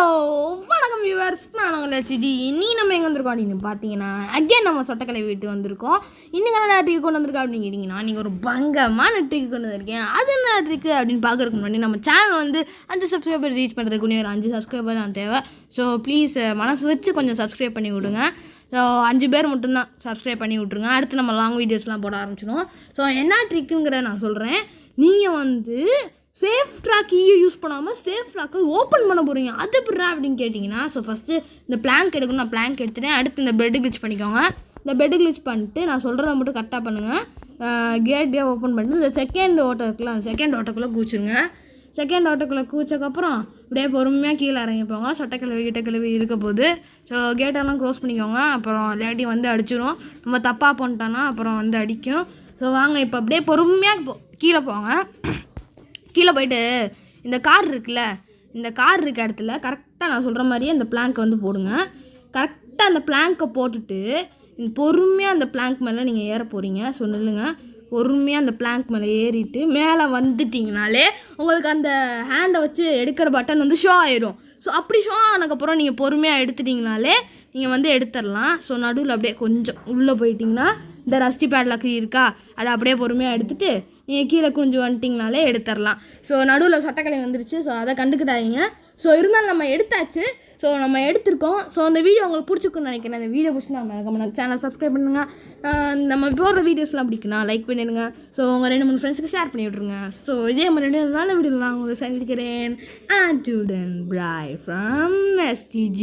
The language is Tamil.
வணக்கம் வியூவர்ஸ், நான் உங்கள் லட்சிடி. இன்னைக்கு நம்ம எங்கே வந்திருக்கோம் அப்படின்னு பார்த்தீங்கன்னா, அகேன் நம்ம சொட்டக்கலை வீட்டு வந்திருக்கோம். இன்னும் என்ன ட்ரிக் கொண்டு வந்திருக்கோம் அப்படின்னு கேட்டிங்கன்னா, நீங்கள் ஒரு பங்கமான ட்ரிக் கொண்டு வந்திருக்கேன். அது என்ன ட்ரிக்கு அப்படின்னு பார்க்குறதுக்கு முன்னாடி நம்ம சேனல் வந்து 5 சப்ஸ்கிரைபர் ரீச் பண்ணுறதுக்கு ஒரு 5 சப்ஸ்கிரைபர் தான் தேவை. ஸோ ப்ளீஸ் மனசு வச்சு கொஞ்சம் சப்ஸ்கிரைப் பண்ணி விடுங்க. ஸோ 5 பேர் மட்டும்தான் சப்ஸ்கிரைப் பண்ணி விட்ருங்க. அடுத்து நம்ம லாங் வீடியோஸ்லாம் போட ஆரம்பிச்சிடும். ஸோ என்ன ட்ரிக்குங்கிறத நான் சொல்கிறேன். நீங்கள் வந்து சேஃப் ட்ராக் கீயை யூஸ் பண்ணாமல் சேஃப் ட்ராக்கை ஓப்பன் பண்ண போகிறீங்க. அது எப்படிறா அப்படின்னு கேட்டிங்கன்னா, ஸோ ஃபஸ்ட்டு இந்த பிளாங்க் எடுக்கணும். நான் பிளாங்க் எடுத்துட்டேன். அடுத்து இந்த பெட்டு கிளிச் பண்ணிக்கோங்க. இந்த பெட்டு கிளிச் பண்ணிட்டு நான் சொல்கிறத மட்டும் கரெக்டாக பண்ணுங்கள். கேட்டே ஓப்பன் பண்ணிட்டு இந்த செகண்ட் ஓட்டை இருக்குல்ல, அந்த செகண்ட் ஓட்டக்குள்ளே கூச்சுருங்க. செகண்ட் ஓட்டக்குள்ளே கூச்சக்கப்புறம் அப்படியே பொறுமையாக கீழே இறங்கிப்போங்க. சொட்டைக்கிழவி கிட்டக்கிழவி இருக்க போது. ஸோ கேட்டெல்லாம் க்ளோஸ் பண்ணிக்கோங்க. அப்புறம் லேடி வந்து அடிச்சிடும். நம்ம தப்பாக பண்ணிட்டோன்னா அப்புறம் வந்து அடிக்கும். ஸோ வாங்க இப்போ அப்படியே பொறுமையாக கீழே போங்க. கீழே போயிட்டு இந்த கார் இருக்குல்ல, இந்த கார் இருக்க இடத்துல கரெக்டாக நான் சொல்கிற மாதிரியே இந்த பிளாங்க்கை வந்து போடுங்க. கரெக்டாக அந்த பிளாங்க்கை போட்டுட்டு பொறுமையாக அந்த பிளாங்க் மேலே நீங்கள் ஏற போகிறீங்க. ஸோ நில்லுங்க. பொறுமையாக அந்த பிளாங்க் மேலே ஏறிட்டு மேலே வந்துட்டிங்கனாலே உங்களுக்கு அந்த ஹேண்டை வச்சு எடுக்கிற பட்டன் வந்து ஷோ ஆயிடும். ஸோ அப்படி ஷோ ஆனதுக்கப்புறம் நீங்கள் பொறுமையாக எடுத்துட்டிங்கனாலே நீங்கள் வந்து எடுத்துடலாம். ஸோ நடுவில் அப்படியே கொஞ்சம் உள்ளே போயிட்டிங்கன்னா இந்த ரஸ்டி பேட்லாக் இருக்கா, அதை அப்படியே பொறுமையாக எடுத்துகிட்டு நீங்கள் கீழே கொஞ்சம் வந்துட்டிங்கனாலே எடுத்துடலாம். ஸோ நடுவில் சொட்டக்கலை வந்துருச்சு. ஸோ அதை கண்டுக்கிட்டாதீங்க. ஸோ இருந்தாலும் நம்ம எடுத்தாச்சு. ஸோ நம்ம எடுத்திருக்கோம். ஸோ அந்த வீடியோ உங்களுக்கு பிடிச்சிருக்குன்னு நினைக்கிறேன். அந்த வீடியோ பிடிச்சி நம்ம சேனல் சப்ஸ்கிரைப் பண்ணுங்கள். நம்ம போடுற வீடியோஸ்லாம் பிடிக்குன்னா லைக் பண்ணிடுங்க. ஸோ உங்கள் 2-3 ஃப்ரெண்ட்ஸுக்கு ஷேர் பண்ணி விட்ருங்க. ஸோ இதே மாதிரி நல்ல வீடியோலாம் உங்களுக்கு சந்திக்கிறேன். Until then, bye from STG.